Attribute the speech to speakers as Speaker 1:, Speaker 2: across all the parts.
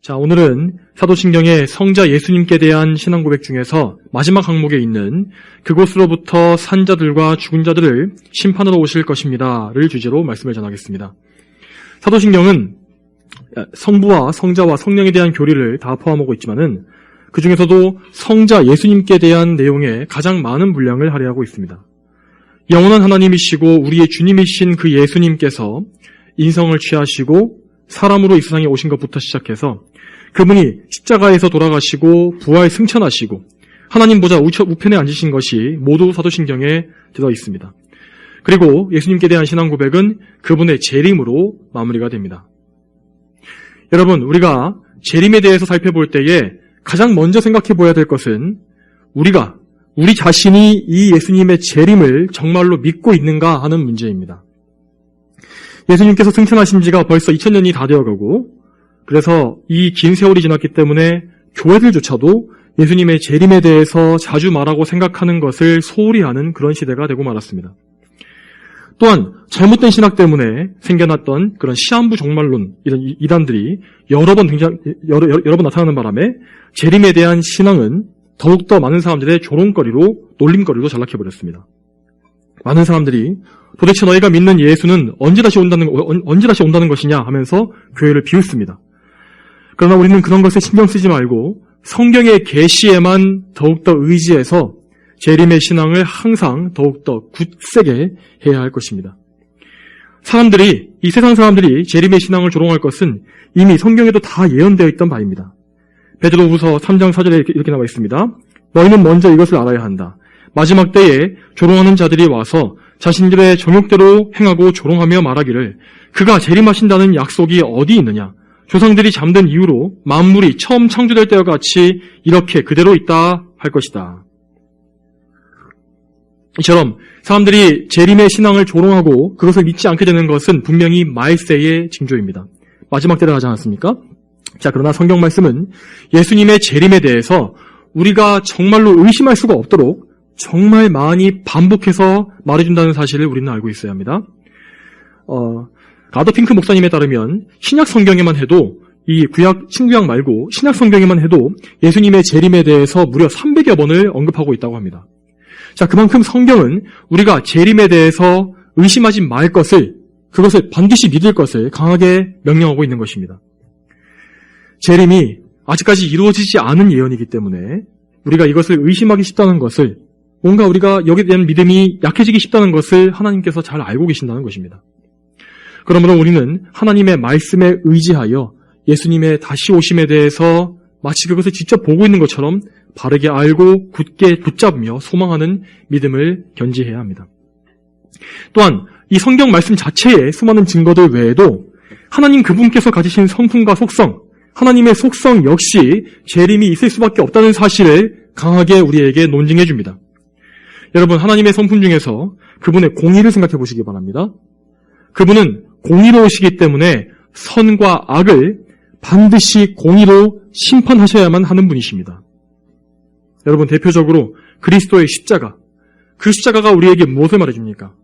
Speaker 1: 자, 오늘은 사도신경의 성자 예수님께 대한 신앙 고백 중에서 마지막 항목에 있는 그곳으로부터 산 자들과 죽은 자들을 심판하러 오실 것입니다를 주제로 말씀을 전하겠습니다. 사도신경은 성부와 성자와 성령에 대한 교리를 다 포함하고 있지만은 그 중에서도 성자 예수님께 대한 내용에 가장 많은 분량을 할애하고 있습니다. 영원한 하나님이시고 우리의 주님이신 그 예수님께서 인성을 취하시고 사람으로 이 세상에 오신 것부터 시작해서 그분이 십자가에서 돌아가시고 부활 승천하시고 하나님 보좌 우편에 앉으신 것이 모두 사도신경에 들어 있습니다. 그리고 예수님께 대한 신앙 고백은 그분의 재림으로 마무리가 됩니다. 여러분, 우리가 재림에 대해서 살펴볼 때에 가장 먼저 생각해 보아야 될 것은 우리 자신이 이 예수님의 재림을 정말로 믿고 있는가 하는 문제입니다. 예수님께서 승천하신 지가 벌써 2000년이 다 되어가고 그래서 이 긴 세월이 지났기 때문에 교회들조차도 예수님의 재림에 대해서 자주 말하고 생각하는 것을 소홀히 하는 그런 시대가 되고 말았습니다. 또한 잘못된 신학 때문에 생겨났던 그런 시한부 종말론 이런 이단들이 여러 번 나타나는 바람에 재림에 대한 신앙은 더욱더 많은 사람들의 조롱거리로 놀림거리로 전락해버렸습니다. 많은 사람들이 도대체 너희가 믿는 예수는 언제 다시 온다는 것이냐 하면서 교회를 비웃습니다. 그러나 우리는 그런 것에 신경 쓰지 말고 성경의 계시에만 더욱더 의지해서 재림의 신앙을 항상 더욱더 굳세게 해야 할 것입니다. 이 세상 사람들이 재림의 신앙을 조롱할 것은 이미 성경에도 다 예언되어 있던 바입니다. 베드로후서 3장 4절에 이렇게 나와 있습니다. 너희는 먼저 이것을 알아야 한다. 마지막 때에 조롱하는 자들이 와서 자신들의 정욕대로 행하고 조롱하며 말하기를 그가 재림하신다는 약속이 어디 있느냐? 조상들이 잠든 이후로 만물이 처음 창조될 때와 같이 이렇게 그대로 있다 할 것이다. 이처럼 사람들이 재림의 신앙을 조롱하고 그것을 믿지 않게 되는 것은 분명히 말세의 징조입니다. 마지막 때를 하지 않았습니까? 자, 그러나 성경 말씀은 예수님의 재림에 대해서 우리가 정말로 의심할 수가 없도록 정말 많이 반복해서 말해준다는 사실을 우리는 알고 있어야 합니다. 가더 핑크 목사님에 따르면 신약 성경에만 해도 이 신구약 말고 신약 성경에만 해도 예수님의 재림에 대해서 무려 300여 번을 언급하고 있다고 합니다. 자, 그만큼 성경은 우리가 재림에 대해서 의심하지 말 것을, 그것을 반드시 믿을 것을 강하게 명령하고 있는 것입니다. 재림이 아직까지 이루어지지 않은 예언이기 때문에 우리가 이것을 의심하기 쉽다는 것을, 뭔가 우리가 여기에 대한 믿음이 약해지기 쉽다는 것을 하나님께서 잘 알고 계신다는 것입니다. 그러므로 우리는 하나님의 말씀에 의지하여 예수님의 다시 오심에 대해서 마치 그것을 직접 보고 있는 것처럼 바르게 알고 굳게 붙잡으며 소망하는 믿음을 견지해야 합니다. 또한 이 성경 말씀 자체에 수많은 증거들 외에도 하나님 그분께서 가지신 성품과 속성, 하나님의 속성 역시 재림이 있을 수밖에 없다는 사실을 강하게 우리에게 논증해 줍니다. 여러분, 하나님의 성품 중에서 그분의 공의를 생각해 보시기 바랍니다. 그분은 공의로우시기 때문에 선과 악을 반드시 공의로 심판하셔야만 하는 분이십니다. 여러분, 대표적으로 그리스도의 십자가, 그 십자가가 우리에게 무엇을 말해줍니까?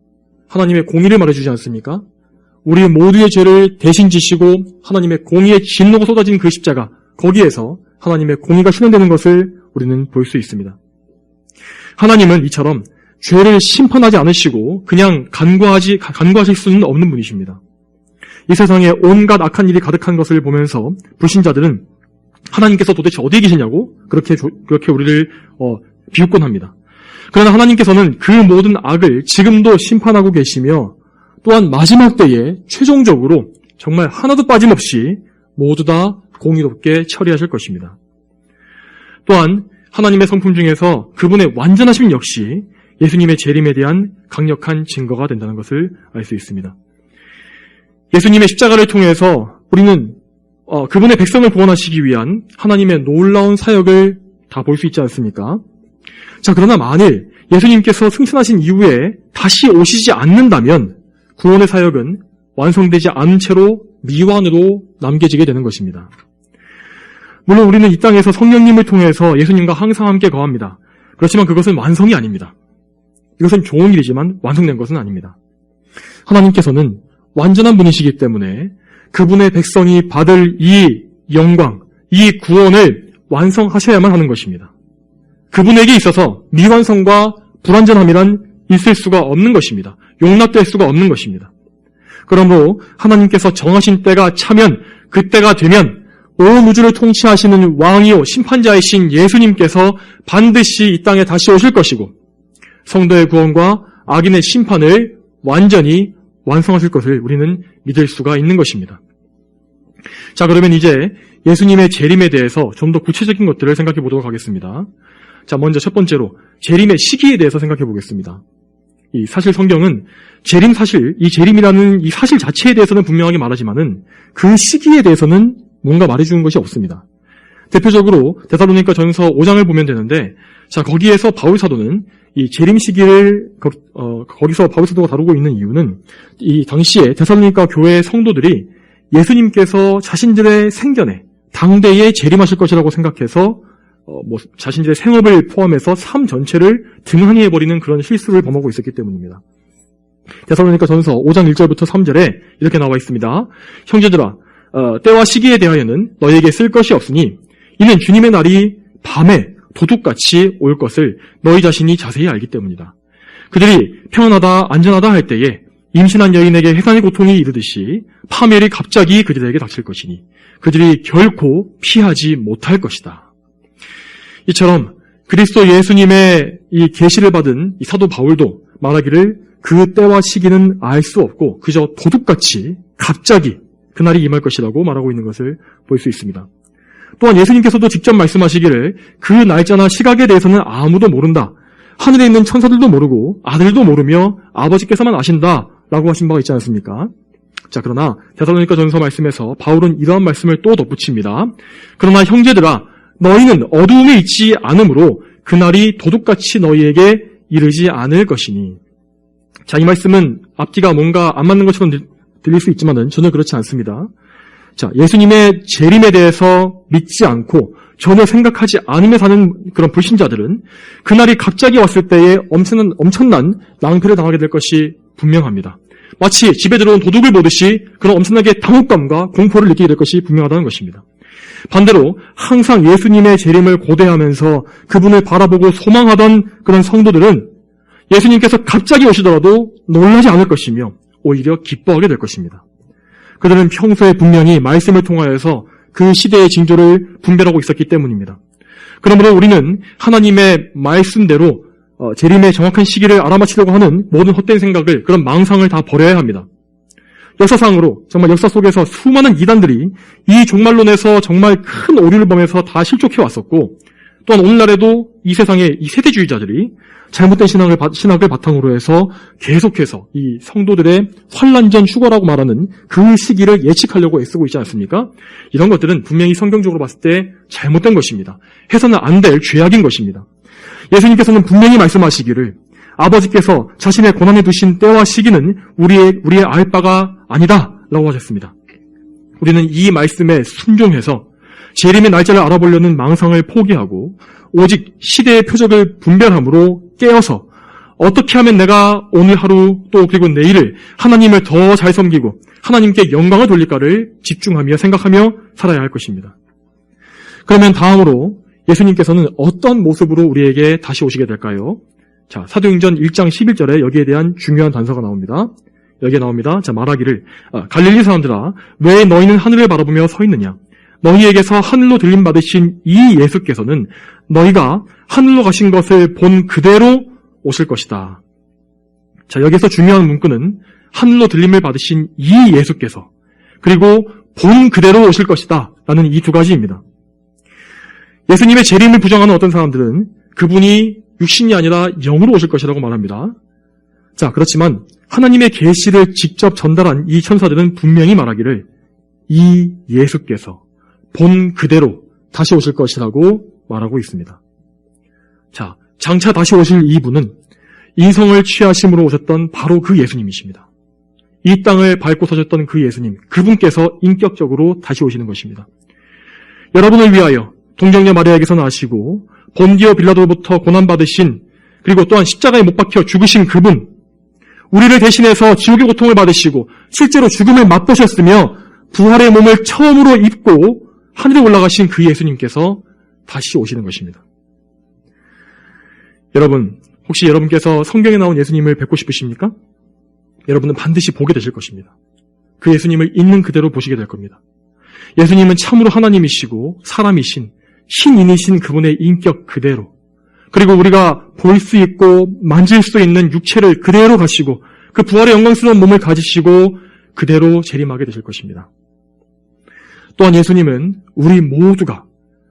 Speaker 1: 하나님의 공의를 말해주지 않습니까? 우리 모두의 죄를 대신 지시고 하나님의 공의의 진노가 쏟아진 그 십자가, 거기에서 하나님의 공의가 실현되는 것을 우리는 볼 수 있습니다. 하나님은 이처럼 죄를 심판하지 않으시고 그냥 간과하실 수는 없는 분이십니다. 이 세상에 온갖 악한 일이 가득한 것을 보면서 불신자들은 하나님께서 도대체 어디에 계시냐고 그렇게 우리를 비웃곤 합니다. 그러나 하나님께서는 그 모든 악을 지금도 심판하고 계시며 또한 마지막 때에 최종적으로 정말 하나도 빠짐없이 모두 다 공의롭게 처리하실 것입니다. 또한 하나님의 성품 중에서 그분의 완전하심 역시 예수님의 재림에 대한 강력한 증거가 된다는 것을 알 수 있습니다. 예수님의 십자가를 통해서 우리는 그분의 백성을 구원하시기 위한 하나님의 놀라운 사역을 다 볼 수 있지 않습니까? 자, 그러나 만일 예수님께서 승천하신 이후에 다시 오시지 않는다면 구원의 사역은 완성되지 않은 채로 미완으로 남겨지게 되는 것입니다. 물론 우리는 이 땅에서 성령님을 통해서 예수님과 항상 함께 거합니다. 그렇지만 그것은 완성이 아닙니다. 이것은 좋은 일이지만 완성된 것은 아닙니다. 하나님께서는 완전한 분이시기 때문에 그분의 백성이 받을 이 영광, 이 구원을 완성하셔야만 하는 것입니다. 그분에게 있어서 미완성과 불완전함이란 있을 수가 없는 것입니다. 용납될 수가 없는 것입니다. 그러므로 하나님께서 정하신 때가 차면, 그때가 되면 온 우주를 통치하시는 왕이요 심판자이신 예수님께서 반드시 이 땅에 다시 오실 것이고 성도의 구원과 악인의 심판을 완전히 완성하실 것을 우리는 믿을 수가 있는 것입니다. 자, 그러면 이제 예수님의 재림에 대해서 좀 더 구체적인 것들을 생각해 보도록 하겠습니다. 자, 먼저 첫 번째로 재림의 시기에 대해서 생각해 보겠습니다. 이 사실 성경은 재림 사실, 이 재림이라는 이 사실 자체에 대해서는 분명하게 말하지만은 그 시기에 대해서는 뭔가 말해주는 것이 없습니다. 대표적으로 데살로니가 전서 5장을 보면 되는데, 자, 거기에서 바울 사도는 이 재림 시기를 거기서 바울 사도가 다루고 있는 이유는 이 당시에 데살로니가 교회 성도들이 예수님께서 자신들의 생전에 당대에 재림하실 것이라고 생각해서 자신들의 생업을 포함해서 삶 전체를 등한히 해버리는 그런 실수를 범하고 있었기 때문입니다. 데살로니가 전서 5장 1절부터 3절에 이렇게 나와 있습니다. 형제들아, 때와 시기에 대하여는 너희에게 쓸 것이 없으니 이는 주님의 날이 밤에 도둑같이 올 것을 너희 자신이 자세히 알기 때문이다. 그들이 평안하다 안전하다 할 때에 임신한 여인에게 해산의 고통이 이르듯이 파멸이 갑자기 그들에게 닥칠 것이니 그들이 결코 피하지 못할 것이다. 이처럼 그리스도 예수님의 이 계시를 받은 이 사도 바울도 말하기를 그 때와 시기는 알 수 없고 그저 도둑같이 갑자기 그날이 임할 것이라고 말하고 있는 것을 볼 수 있습니다. 또한 예수님께서도 직접 말씀하시기를 그 날짜나 시각에 대해서는 아무도 모른다. 하늘에 있는 천사들도 모르고 아들도 모르며 아버지께서만 아신다 라고 하신 바가 있지 않습니까? 자, 그러나 데살로니가 전서 말씀에서 바울은 이러한 말씀을 또 덧붙입니다. 그러나 형제들아, 너희는 어두움에 있지 않으므로 그날이 도둑같이 너희에게 이르지 않을 것이니. 자, 이 말씀은 앞뒤가 뭔가 안 맞는 것처럼 들릴 수 있지만은 전혀 그렇지 않습니다. 자, 예수님의 재림에 대해서 믿지 않고 전혀 생각하지 않으며 사는 그런 불신자들은 그날이 갑자기 왔을 때에 엄청난 낭패를 당하게 될 것이 분명합니다. 마치 집에 들어온 도둑을 보듯이 그런 엄청나게 당혹감과 공포를 느끼게 될 것이 분명하다는 것입니다. 반대로 항상 예수님의 재림을 고대하면서 그분을 바라보고 소망하던 그런 성도들은 예수님께서 갑자기 오시더라도 놀라지 않을 것이며 오히려 기뻐하게 될 것입니다. 그들은 평소에 분명히 말씀을 통하여서 그 시대의 징조를 분별하고 있었기 때문입니다. 그러므로 우리는 하나님의 말씀대로 재림의 정확한 시기를 알아맞히려고 하는 모든 헛된 생각을, 그런 망상을 다 버려야 합니다. 역사상으로 정말 역사 속에서 수많은 이단들이 이 종말론에서 정말 큰 오류를 범해서 다 실족해 왔었고, 또한 오늘날에도 이 세상의 이 세대주의자들이 잘못된 신학을 바탕으로 해서 계속해서 이 성도들의 환란전 휴거라고 말하는 그 시기를 예측하려고 애쓰고 있지 않습니까? 이런 것들은 분명히 성경적으로 봤을 때 잘못된 것입니다. 해서는 안 될 죄악인 것입니다. 예수님께서는 분명히 말씀하시기를 아버지께서 자신의 고난에 두신 때와 시기는 우리의 알 바가 아니다 라고 하셨습니다. 우리는 이 말씀에 순종해서 재림의 날짜를 알아보려는 망상을 포기하고 오직 시대의 표적을 분별함으로 깨어서 어떻게 하면 내가 오늘 하루 또 그리고 내일을 하나님을 더 잘 섬기고 하나님께 영광을 돌릴까를 집중하며 생각하며 살아야 할 것입니다. 그러면 다음으로 예수님께서는 어떤 모습으로 우리에게 다시 오시게 될까요? 자, 사도행전 1장 11절에 여기에 대한 중요한 단서가 나옵니다. 여기에 나옵니다. 자, 말하기를 갈릴리 사람들아, 왜 너희는 하늘을 바라보며 서 있느냐? 너희에게서 하늘로 들림 받으신 이 예수께서는 너희가 하늘로 가신 것을 본 그대로 오실 것이다. 자, 여기서 중요한 문구는 하늘로 들림을 받으신 이 예수께서 그리고 본 그대로 오실 것이다 라는 이 두 가지입니다. 예수님의 재림을 부정하는 어떤 사람들은 그분이 육신이 아니라 영으로 오실 것이라고 말합니다. 자, 그렇지만 하나님의 계시를 직접 전달한 이 천사들은 분명히 말하기를 이 예수께서 본 그대로 다시 오실 것이라고 말하고 있습니다. 자, 장차 다시 오실 이분은 인성을 취하심으로 오셨던 바로 그 예수님이십니다. 이 땅을 밟고 서셨던 그 예수님, 그분께서 인격적으로 다시 오시는 것입니다. 여러분을 위하여 동정녀 마리아에게서 나시고 본디오 빌라도로부터 고난받으신, 그리고 또한 십자가에 못 박혀 죽으신 그분, 우리를 대신해서 지옥의 고통을 받으시고 실제로 죽음을 맛보셨으며 부활의 몸을 처음으로 입고 하늘에 올라가신 그 예수님께서 다시 오시는 것입니다. 여러분, 혹시 여러분께서 성경에 나온 예수님을 뵙고 싶으십니까? 여러분은 반드시 보게 되실 것입니다. 그 예수님을 있는 그대로 보시게 될 겁니다. 예수님은 참으로 하나님이시고 사람이신 신인이신 그분의 인격 그대로, 그리고 우리가 볼 수 있고 만질 수 있는 육체를 그대로 가시고 그 부활의 영광스러운 몸을 가지시고 그대로 재림하게 되실 것입니다. 또한 예수님은 우리 모두가,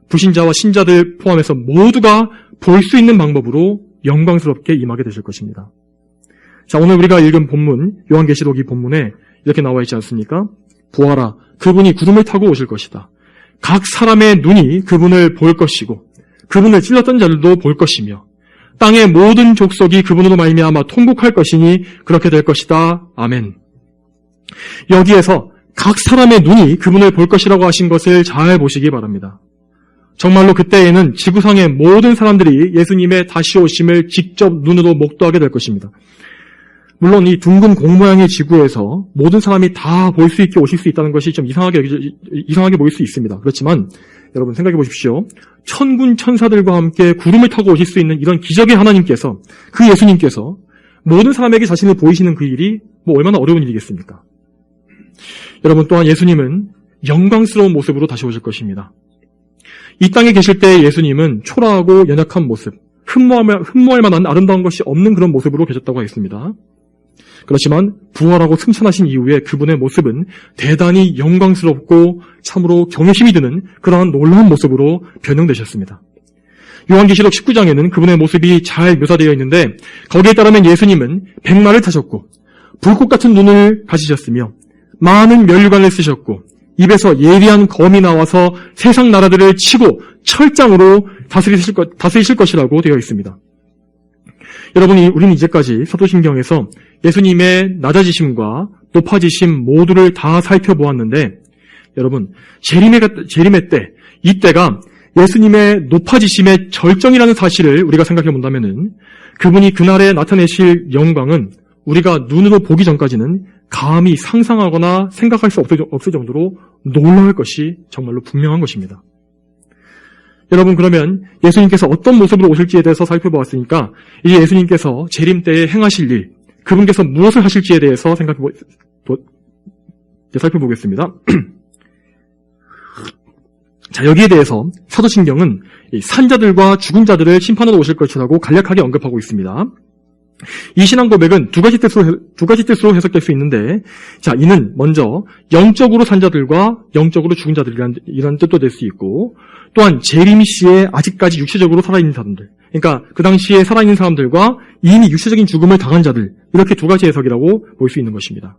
Speaker 1: 불신자와 신자들 포함해서 모두가 볼 수 있는 방법으로 영광스럽게 임하게 되실 것입니다. 자, 오늘 우리가 읽은 본문, 요한계시록 이 본문에 이렇게 나와 있지 않습니까? 보아라, 그분이 구름을 타고 오실 것이다. 각 사람의 눈이 그분을 볼 것이고 그분을 찔렀던 자들도 볼 것이며 땅의 모든 족속이 그분으로 말미암아 통곡할 것이니 그렇게 될 것이다. 아멘. 여기에서 각 사람의 눈이 그분을 볼 것이라고 하신 것을 잘 보시기 바랍니다. 정말로 그때에는 지구상의 모든 사람들이 예수님의 다시 오심을 직접 눈으로 목도하게 될 것입니다. 물론 이 둥근 공 모양의 지구에서 모든 사람이 다 볼 수 있게 오실 수 있다는 것이 좀 이상하게 보일 수 있습니다. 그렇지만 여러분 생각해 보십시오. 천군 천사들과 함께 구름을 타고 오실 수 있는 이런 기적의 하나님께서, 그 예수님께서 모든 사람에게 자신을 보이시는 그 일이 얼마나 어려운 일이겠습니까? 여러분, 또한 예수님은 영광스러운 모습으로 다시 오실 것입니다. 이 땅에 계실 때 예수님은 초라하고 연약한 모습, 흠모할 만한 아름다운 것이 없는 그런 모습으로 계셨다고 했습니다. 그렇지만 부활하고 승천하신 이후에 그분의 모습은 대단히 영광스럽고 참으로 경외심이 드는 그러한 놀라운 모습으로 변형되셨습니다. 요한계시록 19장에는 그분의 모습이 잘 묘사되어 있는데 거기에 따르면 예수님은 백마를 타셨고 불꽃 같은 눈을 가지셨으며 많은 면류관을 쓰셨고 입에서 예리한 검이 나와서 세상 나라들을 치고 철장으로 다스리실 것이라고 되어 있습니다. 여러분이 우리는 이제까지 사도신경에서 예수님의 낮아지심과 높아지심 모두를 다 살펴보았는데 여러분 재림의 때, 이때가 예수님의 높아지심의 절정이라는 사실을 우리가 생각해 본다면은 그분이 그날에 나타내실 영광은 우리가 눈으로 보기 전까지는 감히 상상하거나 생각할 수 없을 정도로 놀라울 것이 정말로 분명한 것입니다. 여러분, 그러면 예수님께서 어떤 모습으로 오실지에 대해서 살펴보았으니까 이제 예수님께서 재림 때에 행하실 일, 그분께서 무엇을 하실지에 대해서 살펴보겠습니다. 자, 여기에 대해서 사도신경은 산자들과 죽은 자들을 심판하러 오실 것이라고 간략하게 언급하고 있습니다. 이 신앙 고백은 두 가지 뜻으로 해석될 수 있는데, 자, 이는 먼저 영적으로 산 자들과 영적으로 죽은 자들이라는 뜻도 될 수 있고, 또한 재림 시에 아직까지 육체적으로 살아있는 사람들, 그러니까 그 당시에 살아있는 사람들과 이미 육체적인 죽음을 당한 자들, 이렇게 두 가지 해석이라고 볼 수 있는 것입니다.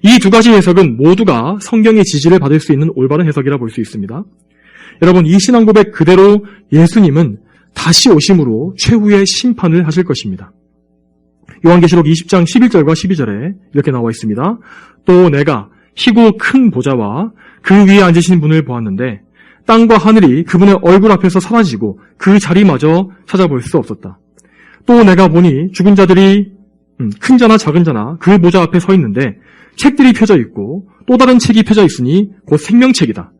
Speaker 1: 이 두 가지 해석은 모두가 성경의 지지를 받을 수 있는 올바른 해석이라 볼 수 있습니다. 여러분, 이 신앙 고백 그대로 예수님은 다시 오심으로 최후의 심판을 하실 것입니다. 요한계시록 20장 11절과 12절에 이렇게 나와 있습니다. 또 내가 희고 큰 보좌와 그 위에 앉으신 분을 보았는데 땅과 하늘이 그분의 얼굴 앞에서 사라지고 그 자리마저 찾아볼 수 없었다. 또 내가 보니 죽은 자들이 큰 자나 작은 자나 그 보좌 앞에 서 있는데 책들이 펴져 있고 또 다른 책이 펴져 있으니 곧 생명책이다.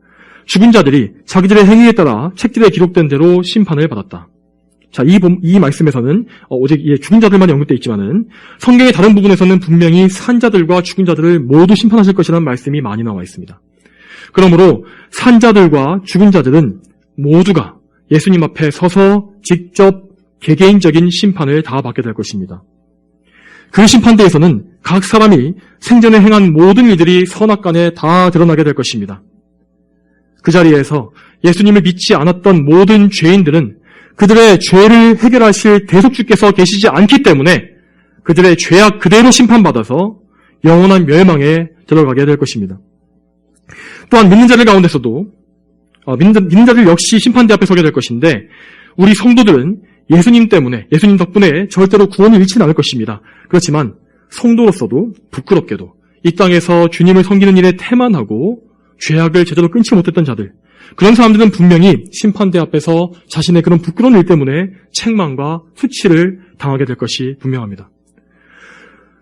Speaker 1: 죽은 자들이 자기들의 행위에 따라 책들에 기록된 대로 심판을 받았다. 자, 이 말씀에서는 오직 죽은 자들만 언급되어 있지만은 성경의 다른 부분에서는 분명히 산 자들과 죽은 자들을 모두 심판하실 것이라는 말씀이 많이 나와 있습니다. 그러므로 산 자들과 죽은 자들은 모두가 예수님 앞에 서서 직접 개개인적인 심판을 다 받게 될 것입니다. 그 심판대에서는 각 사람이 생전에 행한 모든 일들이 선악간에 다 드러나게 될 것입니다. 그 자리에서 예수님을 믿지 않았던 모든 죄인들은 그들의 죄를 해결하실 대속주께서 계시지 않기 때문에 그들의 죄악 그대로 심판받아서 영원한 멸망에 들어가게 될 것입니다. 또한 믿는 자들 가운데서도 믿는 자들 역시 심판대 앞에 서게 될 것인데 우리 성도들은 예수님 덕분에 절대로 구원을 잃지는 않을 것입니다. 그렇지만 성도로서도 부끄럽게도 이 땅에서 주님을 섬기는 일에 태만하고 죄악을 제대로 끊지 못했던 자들, 그런 사람들은 분명히 심판대 앞에서 자신의 그런 부끄러운 일 때문에 책망과 수치를 당하게 될 것이 분명합니다.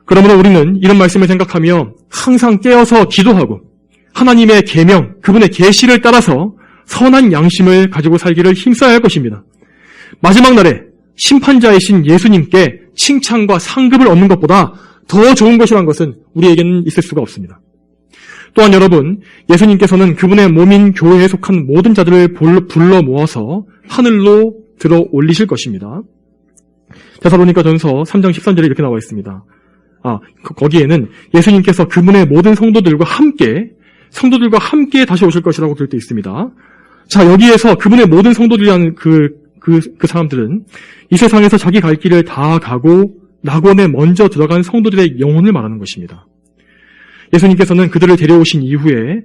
Speaker 1: 그러므로 우리는 이런 말씀을 생각하며 항상 깨어서 기도하고 하나님의 계명, 그분의 계시를 따라서 선한 양심을 가지고 살기를 힘써야 할 것입니다. 마지막 날에 심판자이신 예수님께 칭찬과 상급을 얻는 것보다 더 좋은 것이란 것은 우리에게는 있을 수가 없습니다. 또한 여러분, 예수님께서는 그분의 몸인 교회에 속한 모든 자들을 불러 모아서 하늘로 들어 올리실 것입니다. 데살로니가전서 3장 13절에 이렇게 나와 있습니다. 거기에는 예수님께서 그분의 모든 성도들과 함께 다시 오실 것이라고 그럴 때 있습니다. 자, 여기에서 그분의 모든 성도들이라는 그 사람들은 이 세상에서 자기 갈 길을 다 가고 낙원에 먼저 들어간 성도들의 영혼을 말하는 것입니다. 예수님께서는 그들을 데려오신 이후에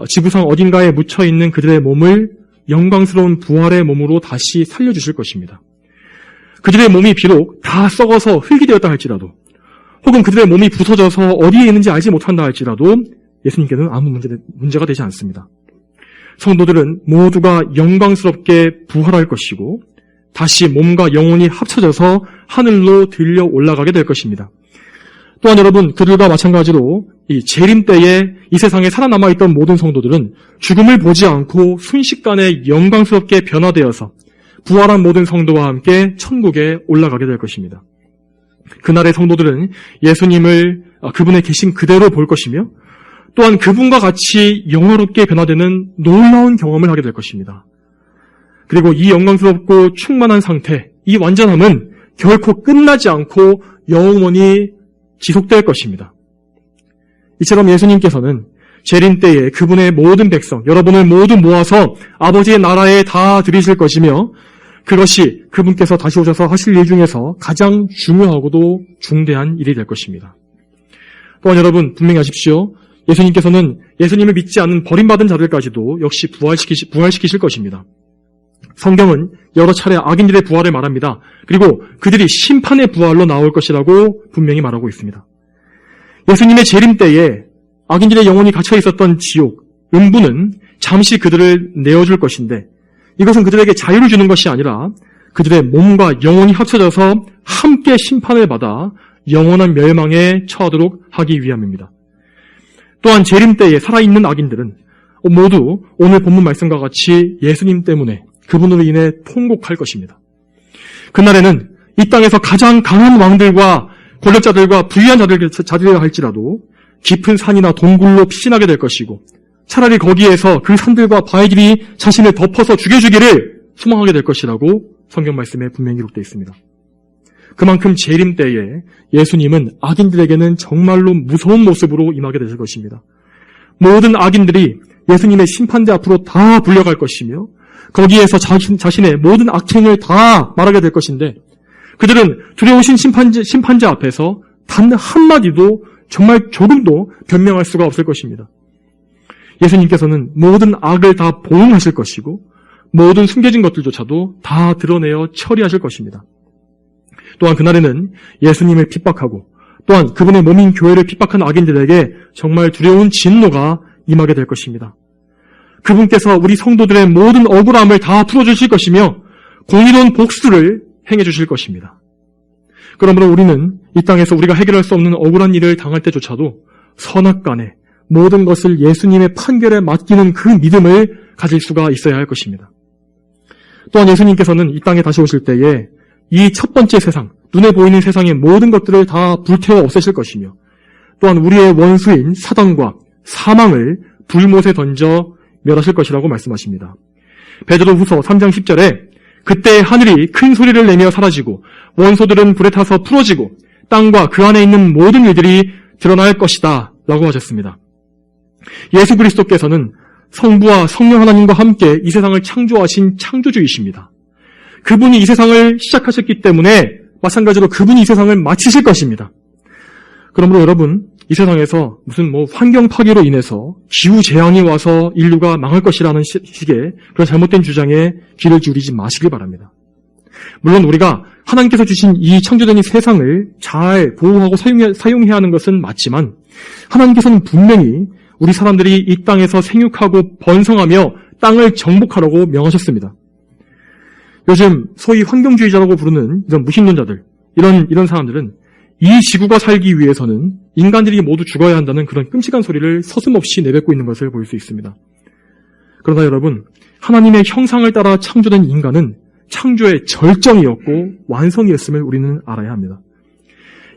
Speaker 1: 지구상 어딘가에 묻혀있는 그들의 몸을 영광스러운 부활의 몸으로 다시 살려주실 것입니다. 그들의 몸이 비록 다 썩어서 흙이 되었다 할지라도, 혹은 그들의 몸이 부서져서 어디에 있는지 알지 못한다 할지라도 예수님께는 아무 문제가 되지 않습니다. 성도들은 모두가 영광스럽게 부활할 것이고 다시 몸과 영혼이 합쳐져서 하늘로 들려 올라가게 될 것입니다. 또한 여러분, 그들과 마찬가지로 이 재림 때에 이 세상에 살아남아있던 모든 성도들은 죽음을 보지 않고 순식간에 영광스럽게 변화되어서 부활한 모든 성도와 함께 천국에 올라가게 될 것입니다. 그날의 성도들은 예수님을 그분의 계신 그대로 볼 것이며 또한 그분과 같이 영화롭게 변화되는 놀라운 경험을 하게 될 것입니다. 그리고 이 영광스럽고 충만한 상태, 이 완전함은 결코 끝나지 않고 영원히 지속될 것입니다. 이처럼 예수님께서는 재림 때에 그분의 모든 백성, 여러분을 모두 모아서 아버지의 나라에 다 들이실 것이며 그것이 그분께서 다시 오셔서 하실 일 중에서 가장 중요하고도 중대한 일이 될 것입니다. 또한 여러분, 분명히 아십시오. 예수님께서는 예수님을 믿지 않는 버림받은 자들까지도 역시 부활시키실 것입니다. 성경은 여러 차례 악인들의 부활을 말합니다. 그리고 그들이 심판의 부활로 나올 것이라고 분명히 말하고 있습니다. 예수님의 재림 때에 악인들의 영혼이 갇혀 있었던 지옥, 음부는 잠시 그들을 내어줄 것인데 이것은 그들에게 자유를 주는 것이 아니라 그들의 몸과 영혼이 합쳐져서 함께 심판을 받아 영원한 멸망에 처하도록 하기 위함입니다. 또한 재림 때에 살아있는 악인들은 모두 오늘 본문 말씀과 같이 예수님 때문에 그분으로 인해 통곡할 것입니다. 그날에는 이 땅에서 가장 강한 왕들과 권력자들과 부유한 자들이라 할지라도 깊은 산이나 동굴로 피신하게 될 것이고 차라리 거기에서 그 산들과 바위들이 자신을 덮어서 죽여주기를 소망하게 될 것이라고 성경 말씀에 분명히 기록되어 있습니다. 그만큼 재림 때에 예수님은 악인들에게는 정말로 무서운 모습으로 임하게 되실 것입니다. 모든 악인들이 예수님의 심판대 앞으로 다 불려갈 것이며 거기에서 자신의 모든 악행을 다 말하게 될 것인데 그들은 두려우신 심판자 앞에서 단 한마디도 정말 조금도 변명할 수가 없을 것입니다. 예수님께서는 모든 악을 다 보응하실 것이고 모든 숨겨진 것들조차도 다 드러내어 처리하실 것입니다. 또한 그날에는 예수님을 핍박하고 또한 그분의 몸인 교회를 핍박한 악인들에게 정말 두려운 진노가 임하게 될 것입니다. 그분께서 우리 성도들의 모든 억울함을 다 풀어주실 것이며 공의로운 복수를 행해주실 것입니다. 그러므로 우리는 이 땅에서 우리가 해결할 수 없는 억울한 일을 당할 때조차도 선악간에 모든 것을 예수님의 판결에 맡기는 그 믿음을 가질 수가 있어야 할 것입니다. 또한 예수님께서는 이 땅에 다시 오실 때에 이 첫 번째 세상, 눈에 보이는 세상의 모든 것들을 다 불태워 없애실 것이며 또한 우리의 원수인 사단과 사망을 불못에 던져 멸하실 것이라고 말씀하십니다. 베드로후서 3장 10절에 그때 하늘이 큰 소리를 내며 사라지고 원소들은 불에 타서 풀어지고 땅과 그 안에 있는 모든 일들이 드러날 것이다 라고 하셨습니다. 예수 그리스도께서는 성부와 성령 하나님과 함께 이 세상을 창조하신 창조주이십니다. 그분이 이 세상을 시작하셨기 때문에 마찬가지로 그분이 이 세상을 마치실 것입니다. 그러므로 여러분, 이 세상에서 무슨 환경 파괴로 인해서 기후 재앙이 와서 인류가 망할 것이라는 식의 그런 잘못된 주장에 귀를 기울이지 마시길 바랍니다. 물론 우리가 하나님께서 주신 이 창조된 이 세상을 잘 보호하고 사용해야 하는 것은 맞지만 하나님께서는 분명히 우리 사람들이 이 땅에서 생육하고 번성하며 땅을 정복하라고 명하셨습니다. 요즘 소위 환경주의자라고 부르는 이런 무신론자들, 이런 사람들은 이 지구가 살기 위해서는 인간들이 모두 죽어야 한다는 그런 끔찍한 소리를 서슴없이 내뱉고 있는 것을 볼 수 있습니다. 그러나 여러분, 하나님의 형상을 따라 창조된 인간은 창조의 절정이었고 완성이었음을 우리는 알아야 합니다.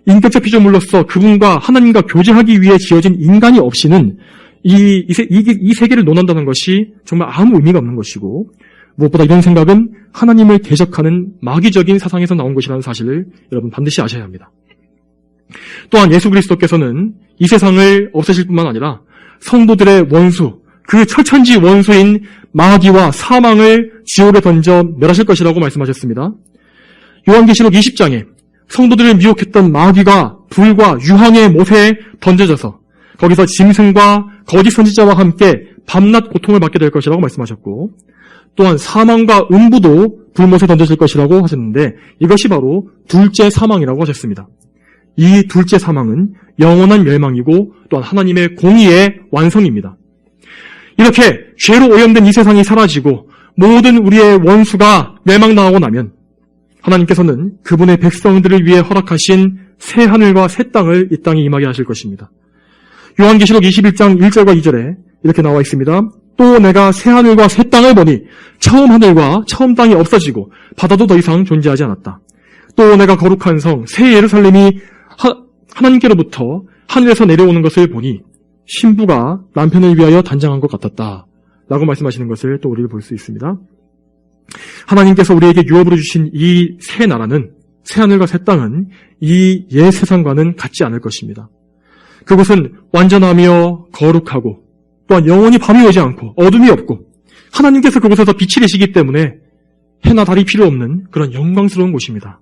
Speaker 1: 인격적 피조물로서 그분과 하나님과 교제하기 위해 지어진 인간이 없이는 이 세계를 논한다는 것이 정말 아무 의미가 없는 것이고, 무엇보다 이런 생각은 하나님을 대적하는 마귀적인 사상에서 나온 것이라는 사실을 여러분 반드시 아셔야 합니다. 또한 예수 그리스도께서는 이 세상을 없애실 뿐만 아니라 성도들의 원수, 그 철천지 원수인 마귀와 사망을 지옥에 던져 멸하실 것이라고 말씀하셨습니다. 요한계시록 20장에 성도들을 미혹했던 마귀가 불과 유황의 못에 던져져서 거기서 짐승과 거짓 선지자와 함께 밤낮 고통을 받게 될 것이라고 말씀하셨고, 또한 사망과 음부도 불못에 던져질 것이라고 하셨는데, 이것이 바로 둘째 사망이라고 하셨습니다. 이 둘째 사망은 영원한 멸망이고 또한 하나님의 공의의 완성입니다. 이렇게 죄로 오염된 이 세상이 사라지고 모든 우리의 원수가 멸망당하고 나면 하나님께서는 그분의 백성들을 위해 허락하신 새 하늘과 새 땅을 이 땅에 임하게 하실 것입니다. 요한계시록 21장 1절과 2절에 이렇게 나와 있습니다. 또 내가 새 하늘과 새 땅을 보니 처음 하늘과 처음 땅이 없어지고 바다도 더 이상 존재하지 않았다. 또 내가 거룩한 성 새 예루살렘이 하나님께로부터 하늘에서 내려오는 것을 보니 신부가 남편을 위하여 단장한 것 같았다 라고 말씀하시는 것을 또 우리가 볼 수 있습니다. 하나님께서 우리에게 유업으로 주신 이 새 나라는, 새 하늘과 새 땅은 이 옛 세상과는 같지 않을 것입니다. 그곳은 완전하며 거룩하고 또한 영원히 밤이 오지 않고 어둠이 없고 하나님께서 그곳에서 빛이 되시기 때문에 해나 달이 필요 없는 그런 영광스러운 곳입니다.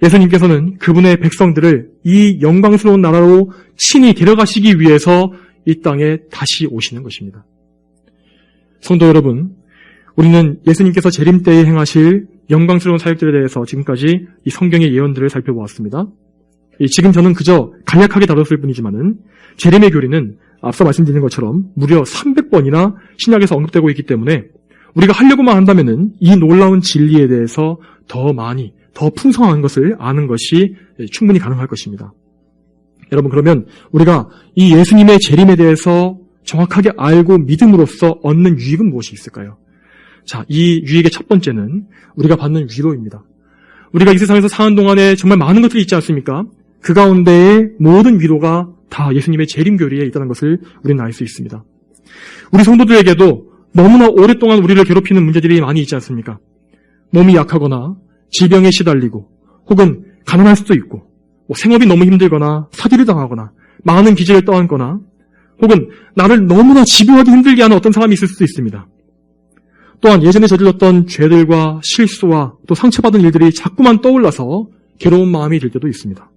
Speaker 1: 예수님께서는 그분의 백성들을 이 영광스러운 나라로 친히 데려가시기 위해서 이 땅에 다시 오시는 것입니다. 성도 여러분, 우리는 예수님께서 재림 때에 행하실 영광스러운 사역들에 대해서 지금까지 이 성경의 예언들을 살펴보았습니다. 지금 저는 그저 간략하게 다뤘을 뿐이지만은 재림의 교리는 앞서 말씀드린 것처럼 무려 300번이나 신약에서 언급되고 있기 때문에 우리가 하려고만 한다면은 이 놀라운 진리에 대해서 더 많이, 더 풍성한 것을 아는 것이 충분히 가능할 것입니다. 여러분, 그러면 우리가 이 예수님의 재림에 대해서 정확하게 알고 믿음으로써 얻는 유익은 무엇이 있을까요? 자, 이 유익의 첫 번째는 우리가 받는 위로입니다. 우리가 이 세상에서 사는 동안에 정말 많은 것들이 있지 않습니까? 그 가운데의 모든 위로가 다 예수님의 재림 교리에 있다는 것을 우리는 알 수 있습니다. 우리 성도들에게도 너무나 오랫동안 우리를 괴롭히는 문제들이 많이 있지 않습니까? 몸이 약하거나 질병에 시달리고 혹은 가난할 수도 있고 생업이 너무 힘들거나 사기를 당하거나 많은 빚을 떠안거나 혹은 나를 너무나 집요하게 힘들게 하는 어떤 사람이 있을 수도 있습니다. 또한 예전에 저질렀던 죄들과 실수와 또 상처받은 일들이 자꾸만 떠올라서 괴로운 마음이 들 때도 있습니다.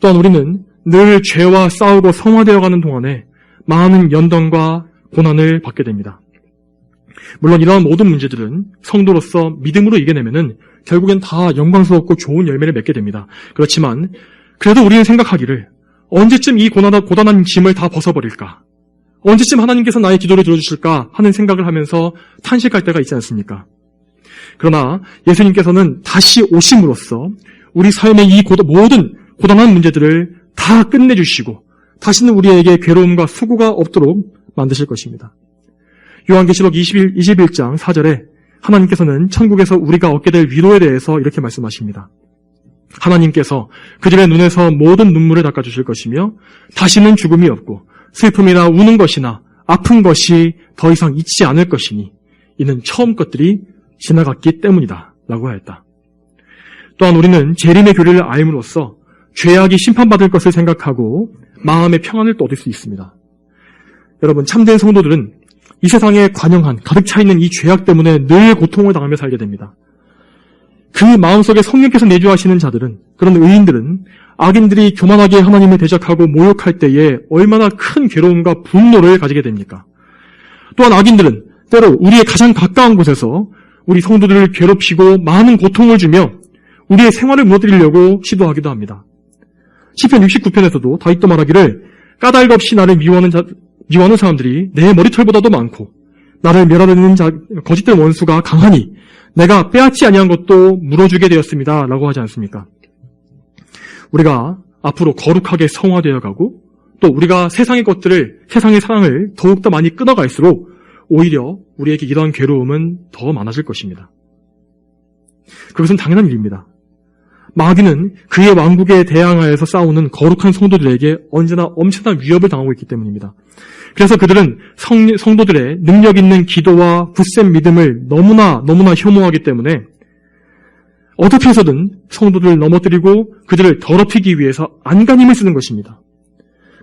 Speaker 1: 또한 우리는 늘 죄와 싸우고 성화되어가는 동안에 많은 연단과 고난을 받게 됩니다. 물론 이러한 모든 문제들은 성도로서 믿음으로 이겨내면은 결국엔 다 영광스럽고 좋은 열매를 맺게 됩니다. 그렇지만 그래도 우리는 생각하기를 언제쯤 이 고단한 짐을 다 벗어버릴까? 언제쯤 하나님께서 나의 기도를 들어주실까 하는 생각을 하면서 탄식할 때가 있지 않습니까? 그러나 예수님께서는 다시 오심으로써 우리 삶의 이 모든 고단한 문제들을 다 끝내주시고 다시는 우리에게 괴로움과 수고가 없도록 만드실 것입니다. 요한계시록 21장 4절에 하나님께서는 천국에서 우리가 얻게 될 위로에 대해서 이렇게 말씀하십니다. 하나님께서 그들의 눈에서 모든 눈물을 닦아주실 것이며 다시는 죽음이 없고 슬픔이나 우는 것이나 아픈 것이 더 이상 있지 않을 것이니 이는 처음 것들이 지나갔기 때문이다 라고 하였다. 또한 우리는 재림의 교리를 알므로써 죄악이 심판받을 것을 생각하고 마음의 평안을 또 얻을 수 있습니다. 여러분, 참된 성도들은 이 세상에 관영한 가득 차 있는 이 죄악 때문에 늘 고통을 당하며 살게 됩니다. 그 마음속에 성령께서 내주하시는 자들은, 그런 의인들은 악인들이 교만하게 하나님을 대적하고 모욕할 때에 얼마나 큰 괴로움과 분노를 가지게 됩니까? 또한 악인들은 때로 우리의 가장 가까운 곳에서 우리 성도들을 괴롭히고 많은 고통을 주며 우리의 생활을 무너뜨리려고 시도하기도 합니다. 시편 69편에서도 다윗도 말하기를 까닭 없이 나를 미워하는 사람들이 내 머리털보다도 많고 나를 멸하려는 거짓된 원수가 강하니 내가 빼앗지 아니한 것도 물어주게 되었습니다 라고 하지 않습니까? 우리가 앞으로 거룩하게 성화되어 가고 또 우리가 세상의 사랑을 더욱더 많이 끊어갈수록 오히려 우리에게 이러한 괴로움은 더 많아질 것입니다. 그것은 당연한 일입니다. 마귀는 그의 왕국에 대항하여서 싸우는 거룩한 성도들에게 언제나 엄청난 위협을 당하고 있기 때문입니다. 그래서 그들은 성도들의 능력 있는 기도와 굳센 믿음을 너무나 혐오하기 때문에 어떻게 해서든 성도들을 넘어뜨리고 그들을 더럽히기 위해서 안간힘을 쓰는 것입니다.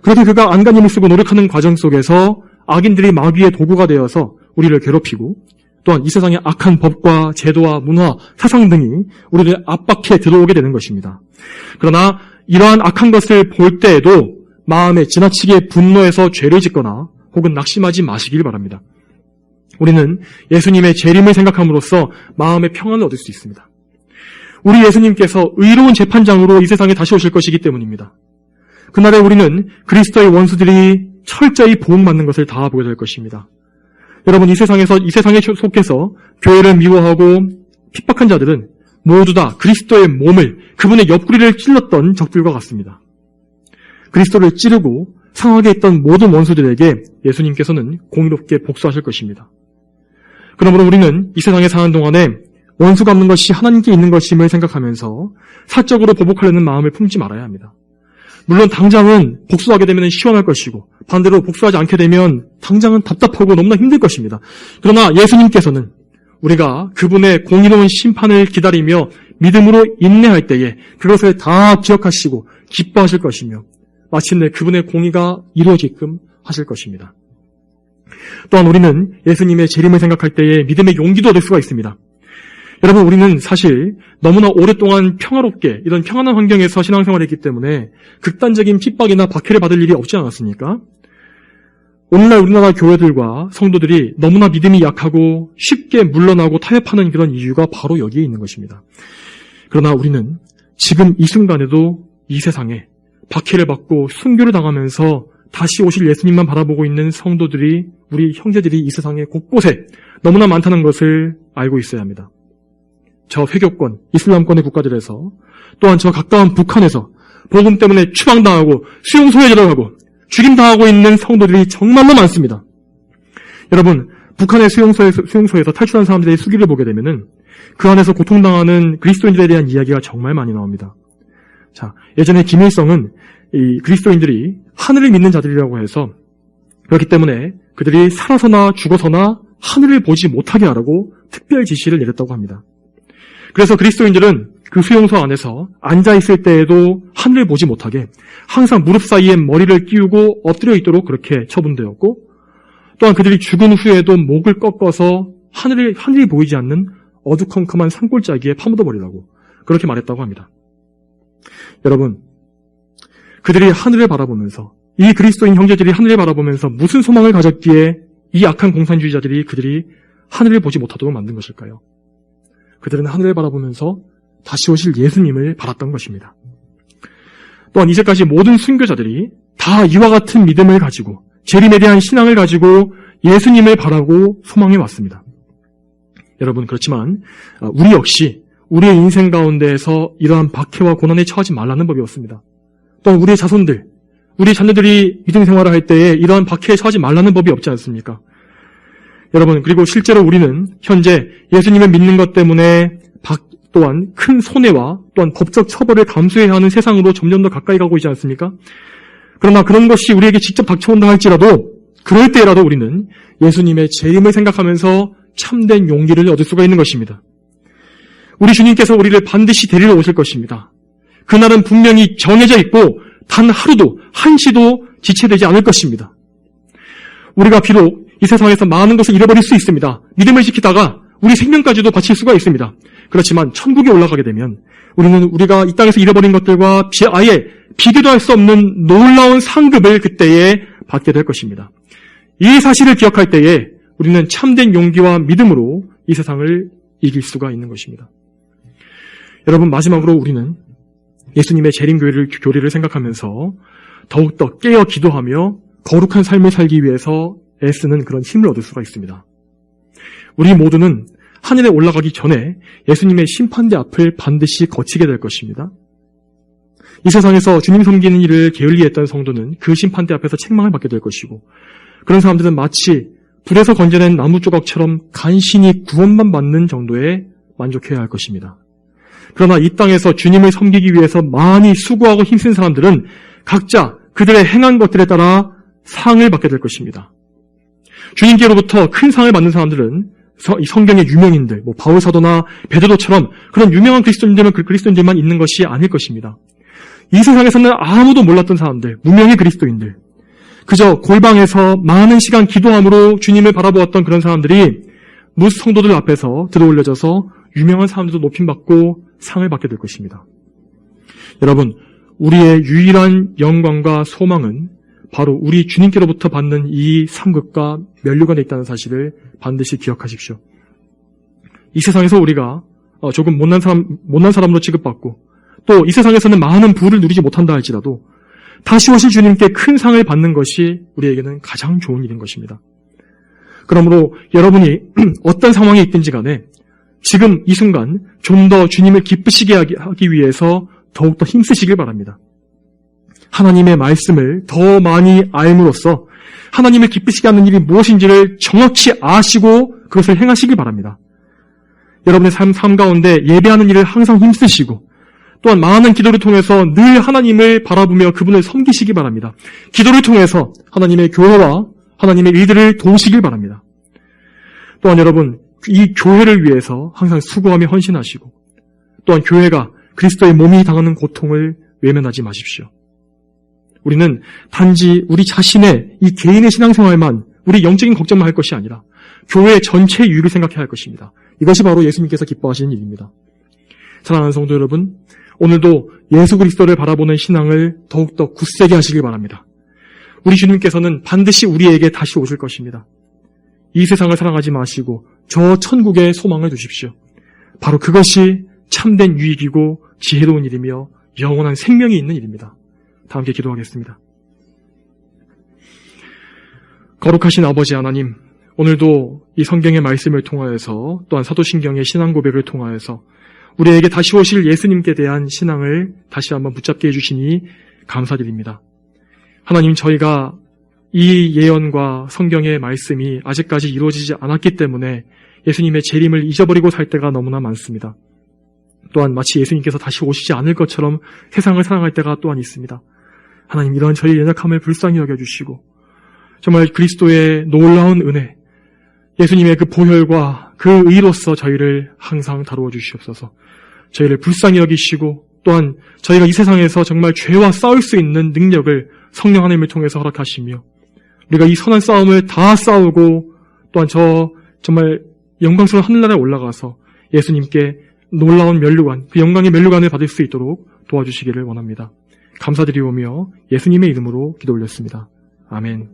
Speaker 1: 그렇게 그가 안간힘을 쓰고 노력하는 과정 속에서 악인들이 마귀의 도구가 되어서 우리를 괴롭히고 또한 이 세상의 악한 법과 제도와 문화, 사상 등이 우리를 압박해 들어오게 되는 것입니다. 그러나 이러한 악한 것을 볼 때에도 마음에 지나치게 분노해서 죄를 짓거나 혹은 낙심하지 마시길 바랍니다. 우리는 예수님의 재림을 생각함으로써 마음의 평안을 얻을 수 있습니다. 우리 예수님께서 의로운 재판장으로 이 세상에 다시 오실 것이기 때문입니다. 그날에 우리는 그리스도의 원수들이 철저히 보응받는 것을 다 보게 될 것입니다. 여러분, 이 세상에 속해서 교회를 미워하고 핍박한 자들은 모두 다 그리스도의 몸을, 그분의 옆구리를 찔렀던 적들과 같습니다. 그리스도를 찌르고 상하게 했던 모든 원수들에게 예수님께서는 공의롭게 복수하실 것입니다. 그러므로 우리는 이 세상에 사는 동안에 원수 갚는 것이 하나님께 있는 것임을 생각하면서 사적으로 보복하려는 마음을 품지 말아야 합니다. 물론 당장은 복수하게 되면 시원할 것이고 반대로 복수하지 않게 되면 당장은 답답하고 너무나 힘들 것입니다. 그러나 예수님께서는 우리가 그분의 공의로운 심판을 기다리며 믿음으로 인내할 때에 그것을 다 기억하시고 기뻐하실 것이며 마침내 그분의 공의가 이루어지게끔 하실 것입니다. 또한 우리는 예수님의 재림을 생각할 때에 믿음의 용기도 얻을 수가 있습니다. 여러분, 우리는 사실 너무나 오랫동안 평화롭게 이런 평안한 환경에서 신앙생활을 했기 때문에 극단적인 핍박이나 박해를 받을 일이 없지 않았습니까? 오늘날 우리나라 교회들과 성도들이 너무나 믿음이 약하고 쉽게 물러나고 타협하는 그런 이유가 바로 여기에 있는 것입니다. 그러나 우리는 지금 이 순간에도 이 세상에 박해를 받고 순교를 당하면서 다시 오실 예수님만 바라보고 있는 성도들이, 우리 형제들이 이 세상에 곳곳에 너무나 많다는 것을 알고 있어야 합니다. 저 회교권, 이슬람권의 국가들에서 또한 저 가까운 북한에서 복음 때문에 추방당하고 수용소에 들어가고 죽임당하고 있는 성도들이 정말로 많습니다. 여러분, 북한의 수용소에서 탈출한 사람들의 수기를 보게 되면은 그 안에서 고통당하는 그리스도인들에 대한 이야기가 정말 많이 나옵니다. 자, 예전에 김일성은 이 그리스도인들이 하늘을 믿는 자들이라고 해서 그렇기 때문에 그들이 살아서나 죽어서나 하늘을 보지 못하게 하라고 특별 지시를 내렸다고 합니다. 그래서 그리스도인들은 그 수용소 안에서 앉아있을 때에도 하늘을 보지 못하게 항상 무릎 사이에 머리를 끼우고 엎드려 있도록 그렇게 처분되었고, 또한 그들이 죽은 후에도 목을 꺾어서 하늘이 보이지 않는 어두컴컴한 산골짜기에 파묻어 버리라고 그렇게 말했다고 합니다. 여러분, 그들이 하늘을 바라보면서, 이 그리스도인 형제들이 하늘을 바라보면서 무슨 소망을 가졌기에 이 악한 공산주의자들이 그들이 하늘을 보지 못하도록 만든 것일까요? 그들은 하늘을 바라보면서 다시 오실 예수님을 바랐던 것입니다. 또한 이제까지 모든 순교자들이 다 이와 같은 믿음을 가지고 재림에 대한 신앙을 가지고 예수님을 바라고 소망해 왔습니다. 여러분, 그렇지만 우리 역시 우리의 인생 가운데에서 이러한 박해와 고난에 처하지 말라는 법이 없습니다. 또한 우리의 자손들, 우리 자녀들이 믿음 생활을 할 때에 이러한 박해에 처하지 말라는 법이 없지 않습니까? 여러분, 그리고 실제로 우리는 현재 예수님을 믿는 것 때문에 또한 큰 손해와 또한 법적 처벌을 감수해야 하는 세상으로 점점 더 가까이 가고 있지 않습니까? 그러나 그런 것이 우리에게 직접 닥쳐온다 할지라도 그럴 때라도 우리는 예수님의 재림을 생각하면서 참된 용기를 얻을 수가 있는 것입니다. 우리 주님께서 우리를 반드시 데리러 오실 것입니다. 그날은 분명히 정해져 있고 단 하루도 한시도 지체되지 않을 것입니다. 우리가 비록 이 세상에서 많은 것을 잃어버릴 수 있습니다. 믿음을 지키다가 우리 생명까지도 바칠 수가 있습니다. 그렇지만 천국에 올라가게 되면 우리는 우리가 이 땅에서 잃어버린 것들과 아예 비교도 할 수 없는 놀라운 상급을 그때에 받게 될 것입니다. 이 사실을 기억할 때에 우리는 참된 용기와 믿음으로 이 세상을 이길 수가 있는 것입니다. 여러분, 마지막으로 우리는 예수님의 재림 교리를 생각하면서 더욱더 깨어 기도하며 거룩한 삶을 살기 위해서 애쓰는 그런 힘을 얻을 수가 있습니다. 우리 모두는 하늘에 올라가기 전에 예수님의 심판대 앞을 반드시 거치게 될 것입니다. 이 세상에서 주님 섬기는 일을 게을리했던 성도는 그 심판대 앞에서 책망을 받게 될 것이고, 그런 사람들은 마치 불에서 건져낸 나무 조각처럼 간신히 구원만 받는 정도에 만족해야 할 것입니다. 그러나 이 땅에서 주님을 섬기기 위해서 많이 수고하고 힘쓴 사람들은 각자 그들의 행한 것들에 따라 상을 받게 될 것입니다. 주님께로부터 큰 상을 받는 사람들은 이 성경의 유명인들, 바울 사도나 베드로처럼 그런 유명한 그리스도인들만 있는 것이 아닐 것입니다. 이 세상에서는 아무도 몰랐던 사람들, 무명의 그리스도인들, 그저 골방에서 많은 시간 기도함으로 주님을 바라보았던 그런 사람들이 무수 성도들 앞에서 들어올려져서 유명한 사람들도 높임받고 상을 받게 될 것입니다. 여러분, 우리의 유일한 영광과 소망은 바로 우리 주님께로부터 받는 이 상급과 면류관에 있다는 사실을 반드시 기억하십시오. 이 세상에서 우리가 조금 못난 사람으로 취급받고 또 이 세상에서는 많은 부를 누리지 못한다 할지라도 다시 오실 주님께 큰 상을 받는 것이 우리에게는 가장 좋은 일인 것입니다. 그러므로 여러분이 어떤 상황에 있든지 간에 지금 이 순간 좀 더 주님을 기쁘시게 하기 위해서 더욱더 힘쓰시길 바랍니다. 하나님의 말씀을 더 많이 알므로써 하나님을 기쁘시게 하는 일이 무엇인지를 정확히 아시고 그것을 행하시길 바랍니다. 여러분의 삶 가운데 예배하는 일을 항상 힘쓰시고 또한 많은 기도를 통해서 늘 하나님을 바라보며 그분을 섬기시기 바랍니다. 기도를 통해서 하나님의 교회와 하나님의 일들을 도우시길 바랍니다. 또한 여러분, 이 교회를 위해서 항상 수고하며 헌신하시고 또한 교회가 그리스도의 몸이 당하는 고통을 외면하지 마십시오. 우리는 단지 우리 자신의 이 개인의 신앙생활만, 우리 영적인 걱정만 할 것이 아니라 교회 전체의 유익을 생각해야 할 것입니다. 이것이 바로 예수님께서 기뻐하시는 일입니다. 사랑하는 성도 여러분, 오늘도 예수 그리스도를 바라보는 신앙을 더욱더 굳세게 하시길 바랍니다. 우리 주님께서는 반드시 우리에게 다시 오실 것입니다. 이 세상을 사랑하지 마시고 저 천국에 소망을 두십시오. 바로 그것이 참된 유익이고 지혜로운 일이며 영원한 생명이 있는 일입니다. 다 함께 기도하겠습니다. 거룩하신 아버지 하나님, 오늘도 이 성경의 말씀을 통하여서 또한 사도신경의 신앙 고백을 통하여서 우리에게 다시 오실 예수님께 대한 신앙을 다시 한번 붙잡게 해주시니 감사드립니다. 하나님, 저희가 이 예언과 성경의 말씀이 아직까지 이루어지지 않았기 때문에 예수님의 재림을 잊어버리고 살 때가 너무나 많습니다. 또한 마치 예수님께서 다시 오시지 않을 것처럼 세상을 사랑할 때가 또한 있습니다. 하나님, 이런 저희의 연약함을 불쌍히 여겨주시고 정말 그리스도의 놀라운 은혜, 예수님의 그 보혈과 그 의로서 저희를 항상 다루어 주시옵소서. 저희를 불쌍히 여기시고 또한 저희가 이 세상에서 정말 죄와 싸울 수 있는 능력을 성령 하나님을 통해서 허락하시며 우리가 이 선한 싸움을 다 싸우고 또한 저 정말 영광스러운 하늘나라에 올라가서 예수님께 놀라운 면류관, 그 영광의 면류관을 받을 수 있도록 도와주시기를 원합니다. 감사드리오며 예수님의 이름으로 기도 올렸습니다. 아멘.